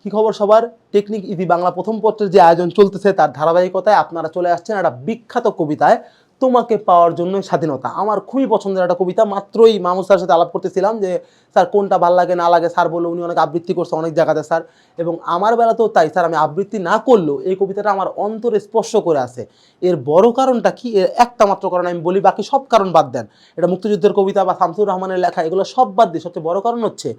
কি খবর সবার? টেকনিক ইজি বাংলা প্রথম পত্রের যে আয়োজন চলতেছে তার ধারাবাহিকতায় আপনারা চলে আসছেন একটা বিখ্যাত কবিতায় তোমাকে পাওয়ার জন্য স্বাধীনতা। আমার খুবই পছন্দের একটা কবিতা। মাত্রই মাহমুদ স্যারের সাথে আলাপ করতেছিলাম যে স্যার কোনটা ভাল লাগে না লাগে। স্যার বললো উনি অনেক আবৃত্তি করছে অনেক জায়গাতে স্যার, এবং আমার বেলাতেও তাই স্যার। আমি আবৃত্তি না করলেও এই কবিতাটা আমার অন্তরে স্পর্শ করে আছে। এর বড় কারণটা কি? এর একটা মাত্র কারণ আমি বলি, বাকি সব কারণ বাদ দেন। এটা মুক্তিযুদ্ধের কবিতা বা শামসুর রহমানের লেখা, এগুলো সব বাদ দিয়ে সবচেয়ে বড় কারণ হচ্ছে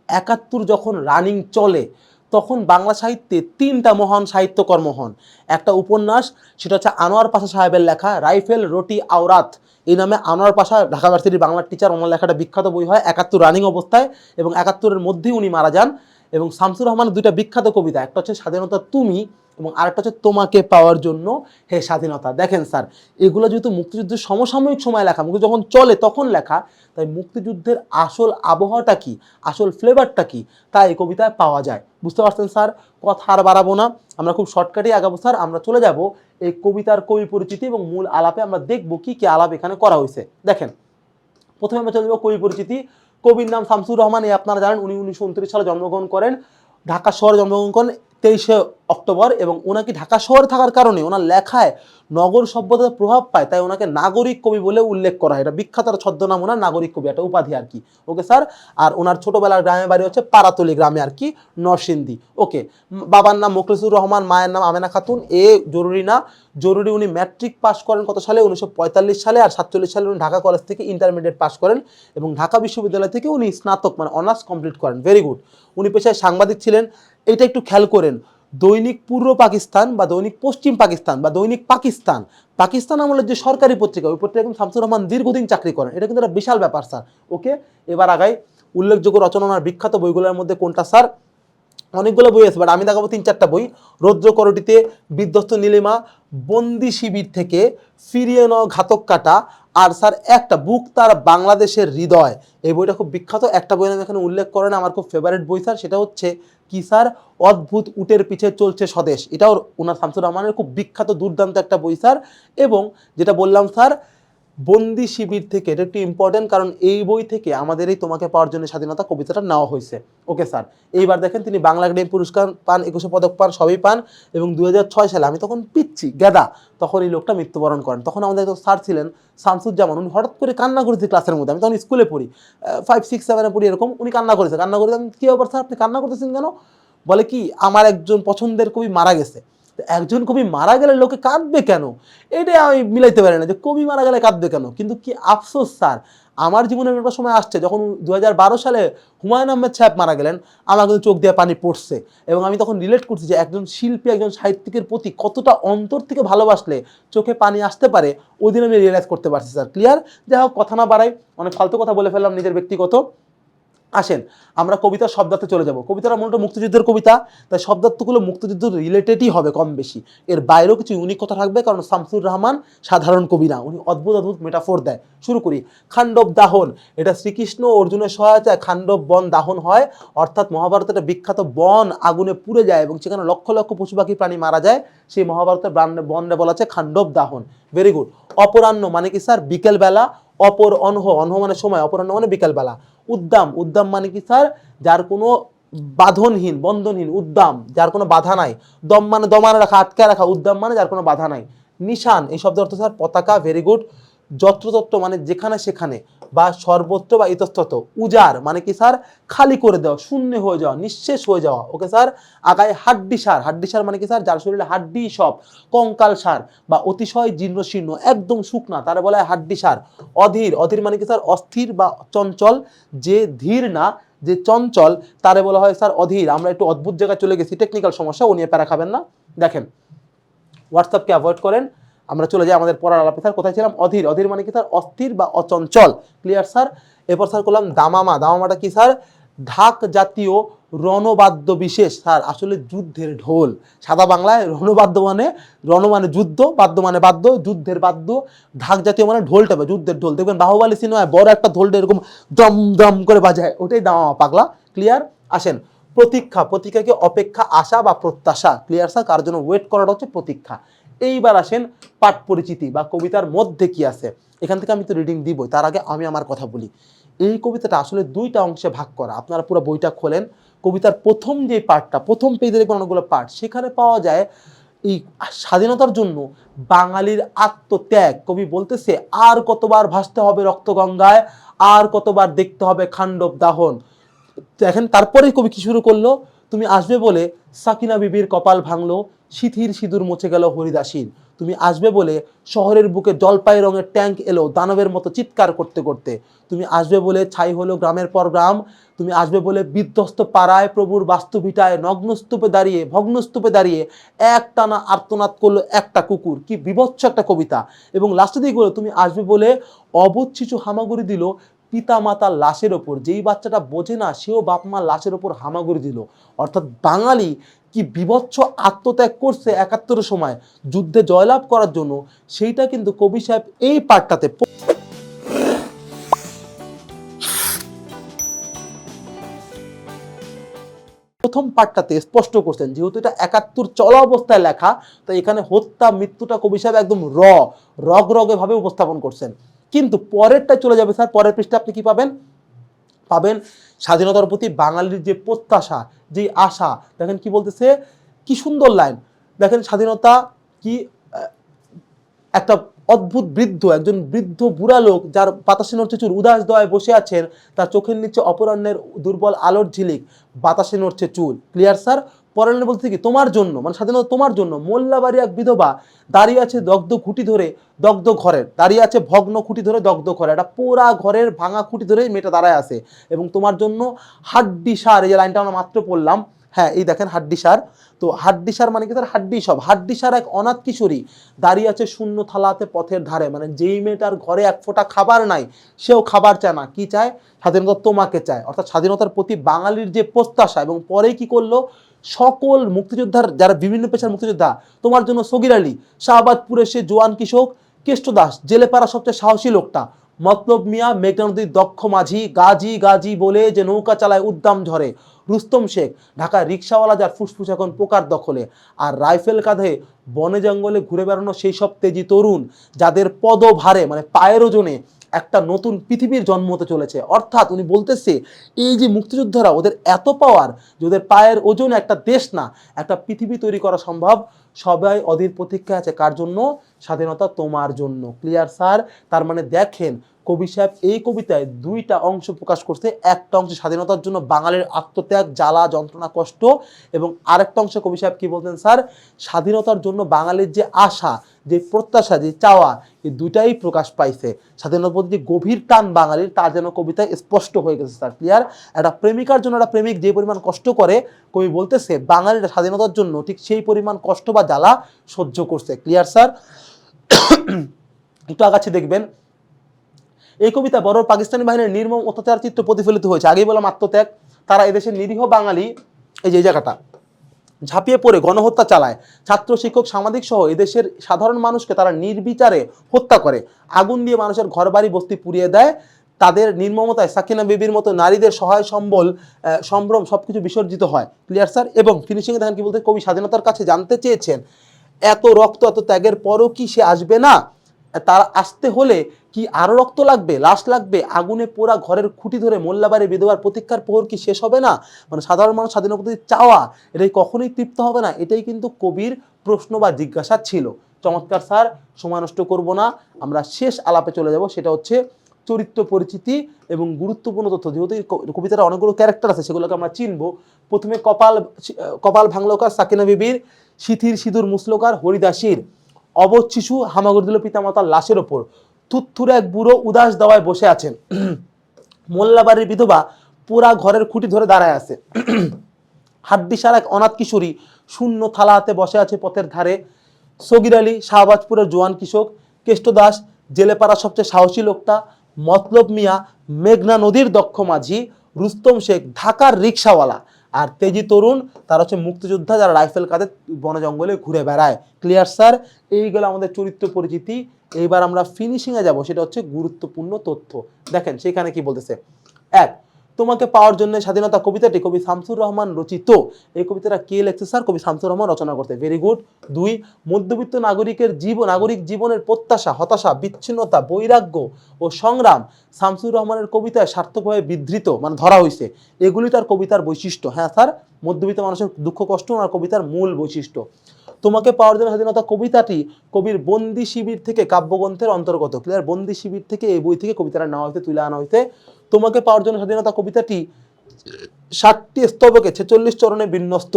৭১ যখন রানিং চলে তখন বাংলা সাহিত্যে তিনটা মহান সাহিত্যকর্ম হন। একটা উপন্যাস, সেটা হচ্ছে আনোয়ার পাশা সাহেবের লেখা রাইফেল রুটি আওরাত। এই নামে আনোয়ার পাশা ঢাকা ভার্সিটির বাংলার টিচার, ওনার লেখাটা বিখ্যাত বই হয় ৭১ রানিং অবস্থায়, এবং ৭১-এর মধ্যেই উনি মারা যান। এবং শামসুর রহমানের দুইটা বিখ্যাত কবিতা, একটা হচ্ছে স্বাধীনতা তুমি এবং আরেকটা হচ্ছে তোমাকে পাওয়ার জন্য হে স্বাধীনতা। দেখেন স্যার, এগুলো যেহেতু মুক্তিযুদ্ধের সমসাময়িক সময় লেখা, মুক্তি যখন চলে তখন লেখা, তাই মুক্তিযুদ্ধের আসল আবহাওয়াটা কি, আসল ফ্লেভারটা কি, তা এই কবিতায় পাওয়া যায়। বুঝতে পারছেন স্যার? কথা আর বাড়াবো না, আমরা খুব শর্টকাটেই আগাবো স্যার। আমরা চলে যাব এই কবিতার কবি পরিচিতি এবং মূল আলাপে। আমরা দেখব কি কি আলাপ এখানে করা হয়েছে। দেখেন, প্রথমে আমরা চলে যাবো কবি পরিচিতি। কবির নাম শামসুর রহমান, এই আপনারা জানেন। উনি 1929 সালে জন্মগ্রহণ করেন, ঢাকা শহরে জন্মগ্রহণ করেন 23শে অক্টোবর। এবং ওনাকে ঢাকা শহরে থাকার কারণে ওনার লেখায় নগর সভ্যতার প্রভাব পায়, তাই ওনাকে নাগরিক কবি বলে উল্লেখ করা হয়। এটা বিখ্যাত ছদ্মনাম ওনার, নাগরিক কবি, একটা উপাধি আর কি। Okay sir. আর ওনার ছোটবেলার গ্রামের বাড়ি হচ্ছে পারাতলি গ্রামে আর কি, নরসিংদী। ওকে। বাবার নাম মোখলেসুর রহমান, মায়ের নাম আমেনা খাতুন। এ জরুরি না, জরুরি উনি ম্যাট্রিক পাস করেন কত সালে? 1945 সালে। আর 47 সালে উনি ঢাকা কলেজ থেকে ইন্টারমিডিয়েট পাস করেন এবং ঢাকা বিশ্ববিদ্যালয় থেকে উনি স্নাতক মানে অনার্স কমপ্লিট করেন। Very good. উনি পেশায় সাংবাদিক ছিলেন। এটা একটু খেয়াল করেন, দৈনিক পূর্ব পাকিস্তান বা দৈনিক পশ্চিম পাকিস্তান বা দৈনিক পাকিস্তান, পাকিস্তান আমলের যে সরকারি পত্রিকা, ওই পত্রিকা কিন্তু শামসুর রহমান দীর্ঘদিন চাকরি করেন। এটা কিন্তু একটা বিশাল ব্যাপার স্যার। ওকে, এবার আগাই। উল্লেখযোগ্য রচনা ওনার বিখ্যাত বইগুলোর মধ্যে কোনটা স্যার? অনেকগুলো বই আছে, বাট আমি দেখাবো 3-4টা বই। রৌদ্রকরটিতে, বিধ্বস্ত নীলিমা, বন্দি শিবির থেকে, ফিরিয়ে নাও ঘাতক কাটা, আর স্যার একটা বুক তার বাংলাদেশের হৃদয়। এই বইটা খুব বিখ্যাত। একটা বই আমি এখানে উল্লেখ করেন, আমার খুব ফেভারিট বই স্যার, সেটা হচ্ছে কি স্যার? অদ্ভুত উটের পিছে চলছে স্বদেশ। এটাও ওনার শামসুর রহমানের খুব বিখ্যাত দুর্দান্ত একটা বই স্যার। এবং যেটা বললাম স্যার, বন্দি শিবির থেকে, এটা একটু ইম্পর্টেন্ট, কারণ এই বই থেকে আমাদের এই তোমাকে পাওয়ার জন্য স্বাধীনতা কবিতাটা নেওয়া হয়েছে। Okay sir. এইবার দেখেন, তিনি বাংলা একাডেমি পুরস্কার পান, 21 পদক পান, সবই পান। এবং 2006 সালে, আমি তখন পিচ্ছি গেদা, তখন এই লোকটা মৃত্যুবরণ করেন। তখন আমাদের একজন স্যার ছিলেন শামসুজ্জামান, উনি হঠাৎ করে কান্না করেছে ক্লাসের মধ্যে। আমি তখন স্কুলে পড়ি, 5, 6, 7-এ পড়ি এরকম। উনি কান্না করেছে। আমি কী ব্যাপার স্যার, আপনি কান্না করতেছেন কেন? বলে কি, আমার একজন পছন্দের কবি মারা গেছে। একজন কবি মারা গেলে লোকে কাঁদবে কেন, এটা আমি মিলাইতে পারি না, যে কবি মারা গেলে কাঁদবে কেন। কিন্তু কি আফসোস স্যার, আমার জীবনের একটা সময় আসছে যখন 2012 সালে হুমায়ুন আহমেদ সাহেব মারা গেলেন, আমার কিন্তু চোখ দিয়ে পানি পড়ছে। এবং আমি তখন রিলেট করছি যে একজন শিল্পী, একজন সাহিত্যিকের প্রতি কতটা অন্তর থেকে ভালোবাসলে চোখে পানি আসতে পারে, ওই দিন আমি রিয়েলাইজ করতে পারছি স্যার। ক্লিয়ার? যাই হোক, কথা না বাড়াই, অনেক ফালতু কথা বলে ফেললাম নিজের ব্যক্তিগত। আসেন আমরা কবিতার শব্দার্থে চলে যাব। কবিতাটা মূলত মুক্তিযুদ্ধের কবিতা, তাই শব্দার্থগুলো মুক্তিযুদ্ধ রিলেটেডই হবে কম বেশি। এর বাইরেও কিছু ইউনিক কথা থাকবে, কারণ শামসুর রহমান সাধারণ কবি না, উনি অদ্ভুত অদ্ভুত মেটাফোর দেয়। শুরু করি। খান্ডব দাহন, এটা শ্রীকৃষ্ণ অর্জুনের সহায়তায় খান্ডব বন দাহন হয়, অর্থাৎ মহাভারতের একটা বিখ্যাত বন আগুনে পুড়ে যায় এবং সেখানে লক্ষ লক্ষ পশু পাখি প্রাণী মারা যায়, সেই মহাভারতের বনে বলা আছে খান্ডব দাহন। Very good. অপরাহ্ন মানে কি স্যার? বিকেলবেলা। অপর অনহ, অনহ মানে সময়, অপরাহ্ন মানে বিকেলবেলা। উদ্দাম, উদ্দাম মানে কি স্যার? যার কোনো বাঁধনহীন, বন্ধনহীন, উদ্দাম যার কোনো বাধা নাই। দম মানে দমানে রাখা, আটকায় রাখা, উদ্দাম মানে যার কোনো বাধা নাই। নিশান, এই শব্দের অর্থ স্যার পতাকা। Very good. যত্রতত্র মানে যেখানে সেখানে বা সর্বত্র বা ইতস্তত। উজার মানে কি স্যার? খালি করে দেওয়া, শূন্য হয়ে যাওয়া, নিঃশেষ হয়ে যাওয়া। Okay sir. আগায় হাড্ডিসার, হাড্ডিসার মানে কি স্যার? যার শরীরে হাড্ডি সব, কঙ্কাল সার বা অতিশয় জীর্ণ শীর্ণ, একদম শুকনা, তারা বলা হয় হাড্ডিসার। অধীর, অধীর মানে কি স্যার? অস্থির বা চঞ্চল, যে ধীর না, যে চঞ্চল, তারে বলা হয় স্যার অধীর। আমরা একটু অদ্ভুত জায়গায় চলে গেছি, টেকনিক্যাল সমস্যা, ও নিয়ে প্যারা খাবেন না। দেখেন, হোয়াটসঅ্যাপকে অ্যাভয়েড করেন, আমরা চলে যাই আমাদের পড়ার আলাপে। স্যার কোথায় ছিলাম? অধীর, অধীর মানে কি স্যার? অস্থির বা অচঞ্চল। Clear sir? এরপর স্যার করলাম দামামা, দামামাটা কি স্যার? ঢাক জাতীয় রণবাদ্য বিশেষ। স্যার আসলে যুদ্ধের ঢোল, সাদা বাংলায় রণবাদ্য মানে, রণ মানে যুদ্ধ, বাদ্য মানে বাদ্য, যুদ্ধের বাদ্য। ঢাক জাতীয় মানে ঢোলটা, যুদ্ধের ঢোল। দেখবেন বাহুবলী সিনেমায় বড় একটা ঢোলটা এরকম দম দম করে বাজায়, ওটাই দামামা পাগলা। ক্লিয়ার? আসেন, প্রতীক্ষা, প্রতীক্ষাকে অপেক্ষা, আশা বা প্রত্যাশা। Clear sir? কার জন্য ওয়েট করাটা হচ্ছে প্রতীক্ষা। এইবার আসেন পাঠ পরিচিতি বা কবিতার মধ্যে কি আছে। এখান থেকে আমি তো রিডিং দিবই, তার আগে আমি আমার কথা বলি। এই কবিতাটা আসলে দুইটা অংশে ভাগ করা। আপনারা পুরো বইটা খোলেন, কবিতার প্রথম যে পার্টটা, প্রথম পেজে দেখবেন অনেকগুলো পার্ট, সেখানে পাওয়া যায় এই স্বাধীনতার জন্য বাঙালির আত্মত্যাগ। কবি বলতেছে আর কতবার ভাসতে হবে রক্তগঙ্গায়, আর কতবার দেখতে হবে খান্ডব দাহন। দেখেন তারপরে কবি কি শুরু করলো, তুমি আসবে বলে সাকিনা বিবির কপাল ভাঙলো, সিথির সিঁদুর মুছে গেল হরিদাসীর। তুমি আসবে বলে শহরের বুকে জলপাই রঙের ট্যাঙ্ক এলো দানবের মতো চিৎকার করতে করতে। তুমি আসবে বলে ছাই হলো গ্রামের পর গ্রাম। তুমি আসবে বলে বিধ্বস্ত পাড়ায় প্রভুর বাস্তুভিটায় ভগ্নস্তূপে দাঁড়িয়ে এক টানা আর্তনাদ করলো একটা কুকুর। কি বিভৎস একটা কবিতা। এবং লাস্টের দিকে বলো, তুমি আসবে বলে অবুধ শিশু হামাগুড়ি দিল পিতা মাতার লাশের ওপর। যেই বাচ্চাটা বোঝে না সেও বাপ মার লাশের ওপর হামাগুড়ি দিল। অর্থাৎ বাঙালি কি বিভৎস আত্মত্যাগ করছে ৭১-এর সময় যুদ্ধে জয়লাভ করার জন্য, সেইটা কিন্তু কবি সাহেব এই পার্টটাতে প্রথম পার্টটাতে স্পষ্ট করছেন। যেহেতু এটা ৭১ চলা অবস্থায় লেখা, তাই এখানে হত্যা মৃত্যুটা কবি সাহেব একদম রগে ভাবে উপস্থাপন করছেন। কিন্তু পরেরটায় চলে যাবে স্যার, পরের পৃষ্ঠা আপনি কি পাবেন স্বাধীনতার প্রতি বাঙালির যে প্রত্যাশা, যে আশা। দেখেন কি বলতেছে, কি সুন্দর লাইন। দেখেন স্বাধীনতা কি, একটা অদ্ভুত একজন বৃদ্ধ বুড়া লোক, যার বাতাসে নড়ছে চুল, উদাস দয়ায় বসে আছেন, তার চোখের নিচে অপরাহ্নের দুর্বল আলোর ঝিলিক, বাতাসে নড়ছে চুল। Clear sir? পরের লাইনে বলতে কি, তোমার জন্য, মানে স্বাধীনতা তোমার জন্য মোল্লাবাড়ি এক বিধবা দাঁড়িয়ে আছে দগ্ধ ঘরের, দাঁড়িয়ে আছে ভগ্ন খুঁটি ধরে দগ্ধ ঘরে। একটা পোড়া ঘরের ভাঙা খুঁটি ধরে মেয়েটা দাঁড়ায় আছে। এবং তোমার জন্য হাড্ডি সার, এই যে লাইনটা আমরা মাত্র পড়লাম, হ্যাঁ এই দেখেন হাড্ডি সার। তো হাড্ডি সার মানে কি স্যার, হাড্ডি সার এক অনাথ কিশোরী দাঁড়িয়ে আছে শূন্য থালাতে পথের ধারে। মানে যেই মেয়েটার ঘরে এক ফোঁটা খাবার নাই, সেও খাবার চায় না। কি চায়? স্বাধীনতা তোমাকে চায়। অর্থাৎ স্বাধীনতার প্রতি বাঙালির যে প্রত্যাশা। এবং পরে কি করলো, সকল মুক্তিযোদ্ধার, যারা বিভিন্ন পেশার মুক্তিযোদ্ধা, তোমার জন্য সগির আলী, শাহবাজপুরে সে জোয়ান কিশোর, কেষ্ট দাস, জেলে পাড়া সবচেয়ে সাহসী লোকটা, মতলব মিয়া মেঘনা নদীর দক্ষ মাঝি, গাজী বলে যে নৌকা চালায় উদ্দাম ঝরে, রুস্তম শেখ ঢাকা রিক্সাওয়ালা, যার ফুসফুস এখন পোকার দখলে, আর রাইফেল কাঁধে বনে জঙ্গলে ঘুরে বেড়ানো সেই সব তেজি তরুণ, যাদের পদভারে, মানে পায়ের ওজনে একটা নতুন পৃথিবীর জন্ম হতে চলেছে। অর্থাৎ উনি বলতেছে, এই যে মুক্তিযোদ্ধারা, ওদের এত পাওয়ার যে ওদের পায়ের ওজনে একটা দেশ না, একটা পৃথিবী তৈরি করা সম্ভব। সবাই অধীর প্রতীক্ষায় আছে, কার জন্য? স্বাধীনতা তোমার জন্য। Clear sir? তার মানে দেখেন কবি সাহেব এই কবিতায় দুইটা অংশ প্রকাশ করছে। একটা অংশ স্বাধীনতার জন্য বাঙালির আত্মত্যাগ, জ্বালা যন্ত্রণা কষ্ট, এবং আরেকটা অংশ কবি সাহেব কি বলতেন স্যার, স্বাধীনতার জন্য বাঙালির যে আশা, যে প্রত্যাশা, যে চাওয়া, এই দুইটাই প্রকাশ পাইছে। স্বাধীনতার প্রতি যে গভীর টান বাঙালির, তার যেন কবিতায় স্পষ্ট হয়ে গেছে স্যার। ক্লিয়ার? একটা প্রেমিকার জন্য একটা প্রেমিক যে পরিমাণ কষ্ট করে, কবি বলতেছে বাঙালির স্বাধীনতার জন্য ঠিক সেই পরিমাণ কষ্ট বা জ্বালা সহ্য করছে। Clear sir? একটু আগাচ্ছি দেখবেন, এই কবিতা বড় পাকিস্তানি বাহিনীর নির্মম অত্যাচার চিত্র প্রতিফলিত হয়েছে। আগেই বললাম আত্মত্যাগ। তারা এদেশের নিরীহ বাঙালি, এই যে জায়গাটা, ঝাঁপিয়ে পড়ে গণহত্যা চালায়। ছাত্র, শিক্ষক, সাংবাদিক সহ এদেশের সাধারণ মানুষকে তারা নির্বিচারে হত্যা করে, আগুন দিয়ে মানুষের ঘরবাড়ি বস্তি পুড়িয়ে দেয়। তাদের নির্মমতায় সাকিনা বিবির মতো নারীদের সহায় সম্ভ্রম সবকিছু বিসর্জিত হয়। Clear sir? এবং ফিনিশিংয়ে দেখেন কি বলতে, কবি স্বাধীনতার কাছে জানতে চেয়েছেন, এত রক্ত, এত ত্যাগের পরও কি সে আসবে না? তার আসতে হলে কি আরো রক্ত লাগবে, লাশ লাগবে? আগুনে পোড়া ঘরের খুঁটি ধরে মোল্লাবাড়ি বিধবার প্রতীক্ষার প্রহর কি শেষ হবে না? মানে সাধারণ মানুষ স্বাধীনতা চাওয়া, এটাই কখনোই তৃপ্ত হবে না? এটাই কিন্তু কবির প্রশ্ন বা জিজ্ঞাসা ছিল। চমৎকার স্যার, সময় নষ্ট করব না, আমরা শেষ আলাপে চলে যাব। সেটা হচ্ছে চরিত্র পরিচিতি এবং গুরুত্বপূর্ণ তথ্য। যেহেতু কবিতার অনেকগুলো ক্যারেক্টার আছে, সেগুলোকে আমরা চিনবো। প্রথমে কপাল ভাঙলোকার সাকিনা বিবির, সিথির সিঁদুর মুসলোকার হরিদাসীর, অবধ শিশু হামাগুড়ি দিল পিতামাতার লাশের ওপর, থুত্থুরে এক বুড়ো উদাস দাওয়ায় বসে আছেন, মোল্লাবাড়ির বিধবা পুরা ঘরের খুঁটি ধরে দাঁড়ায় আছে, হাড্ডিসার এক অনাথ কিশোরী শূন্য থালা হাতে বসে আছে পথের ধারে, সগির আলী শাহবাজপুরের জোয়ান কিশোর, কেষ্ট দাস জেলেপাড়া সবচেয়ে সাহসী লোকটা, মতলব মিয়া মেঘনা নদীর দক্ষ মাঝি, রুস্তম শেখ ঢাকার রিক্সাওয়ালা, আর তেজি তরুণ তারা হচ্ছে মুক্তিযোদ্ধা, যারা রাইফেল কাঁধে বনে জঙ্গলে ঘুরে বেড়ায়। Clear sir? এইগুলো আমাদের চরিত্র পরিচিতি। এইবার আমরা ফিনিশিংয়ে যাব, সেটা হচ্ছে গুরুত্বপূর্ণ তথ্য। দেখেন সেখানে কি বলতেছে। এক, তোমাকে পাওয়ার জন্য স্বাধীনতা কবিতাটি কবি শামসুর রহমান রচিত। এই কবিতাটা কে লিখছে স্যার? কবি শামসুর রহমান রচনা করতে। Very good. 2, মধ্যবিত্ত নাগরিক জীবনের প্রত্যাশা, হতাশা, বিচ্ছিন্নতা, বৈরাগ্য ও সংগ্রাম শামসুর রহমানের কবিতায় সার্থকভাবে বিধৃত মানে ধরা হয়েছে। এগুলি তার কবিতার বৈশিষ্ট্য। হ্যাঁ স্যার, মধ্যবিত্ত মানুষের দুঃখ কষ্ট ওনার কবিতার মূল বৈশিষ্ট্য। তোমাকে পাওয়ার জন্য স্বাধীনতা কবিতাটি কবির বন্দি শিবির থেকে কাব্যগ্রন্থের অন্তর্গত। ক্লিয়ার? বন্দি শিবির থেকে এই বই থেকে কবিতাটা নেওয়া হয়েছে, তুলে আনা হয়েছে। তোমাকে পাওয়ার জন্য স্বাধীনতা কবিতাটি 60টি স্তবকে 46 চরণে বিন্যস্ত।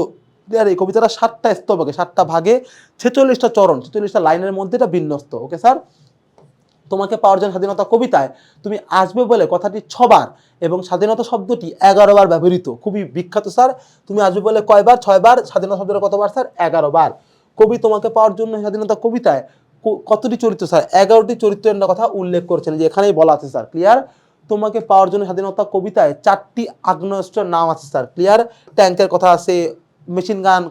ক্লিয়ার? এই কবিতাটা 7টা স্তবকে 7টা ভাগে 46টা চরণ 46টা লাইনের মধ্যে এটা বিন্যস্ত। Okay sir? তোমাকে পাওয়ার জন্য স্বাধীনতা কবিতায় তুমি আসবে বলে কথাটি 6 বার এবং স্বাধীনতা শব্দটি 11 বার ব্যবহৃত। খুবই বিখ্যাত স্যার। তুমি আসবে বলে কয়বার? 6 বার। স্বাধীনতা শব্দটা কতবার স্যার? 11 বার। কবি তোমাকে পাওয়ার জন্য স্বাধীনতা কবিতায় কতটি চরিত্র স্যার? 11টি চরিত্রের কথা উল্লেখ করছেন, যে এখানেই বলা আছে স্যার। ক্লিয়ার? তোমাকে পাওয়ার জন্য স্বাধীনতা কবিতায় 4টি আগ্নেয়াস্ত্রের নাম আছে স্যার। ক্লিয়ার? ট্যাঙ্কের কথা আছে, মেশিন গান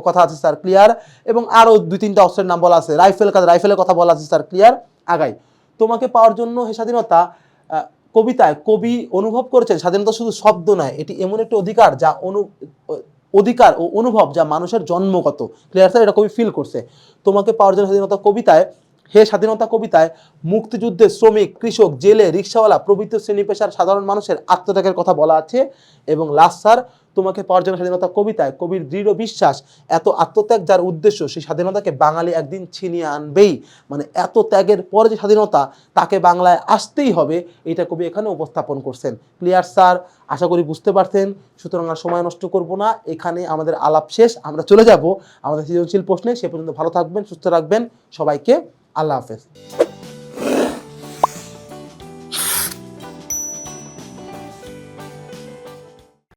কথা আছে স্যার। ক্লিয়ার? এবং আরও 2-3টা অস্ত্রের নাম বলা আছে, রাইফেলের কথা বলা আছে স্যার। ক্লিয়ার? আগাই। তোমাকে পাওয়ার জন্য হে স্বাধীনতা কবিতায় কবি অনুভব করেছেন স্বাধীনতা শুধু শব্দ নয়, এটি এমন একটি অধিকার যা অধিকার ও অনুভব যা মানুষের জন্মগত। Clear sir? এটা কবি ফিল করছে। তোমাকে পাওয়ার জন্য স্বাধীনতা কবিতায় হে স্বাধীনতা কবিতায় মুক্তিযুদ্ধে শ্রমিক, কৃষক, জেলে, রিক্সাওয়ালা প্রভৃতি শ্রেণী পেশার সাধারণ মানুষের আত্মত্যাগের কথা বলা আছে। এবং লাস্ট স্যার, তোমাকে পাওয়ার জন্য স্বাধীনতা কবিতায় কবির দৃঢ় বিশ্বাস এত আত্মত্যাগ যার উদ্দেশ্য সেই স্বাধীনতাকে বাঙালি একদিন ছিনিয়ে আনবেই। মানে এত ত্যাগের পরে যে স্বাধীনতা তাকে বাংলায় আসতেই হবে, এটা কবি এখানে উপস্থাপন করছেন। Clear sir? আশা করি বুঝতে পারছেন। সুতরাং আর সময় নষ্ট করব না, এখানে আমাদের আলাপ শেষ। আমরা চলে যাব আমাদের সৃজনশীল প্রশ্নে। সে পর্যন্ত ভালো থাকবেন, সুস্থ রাখবেন সবাইকে। আল্লাহ হাফেজ।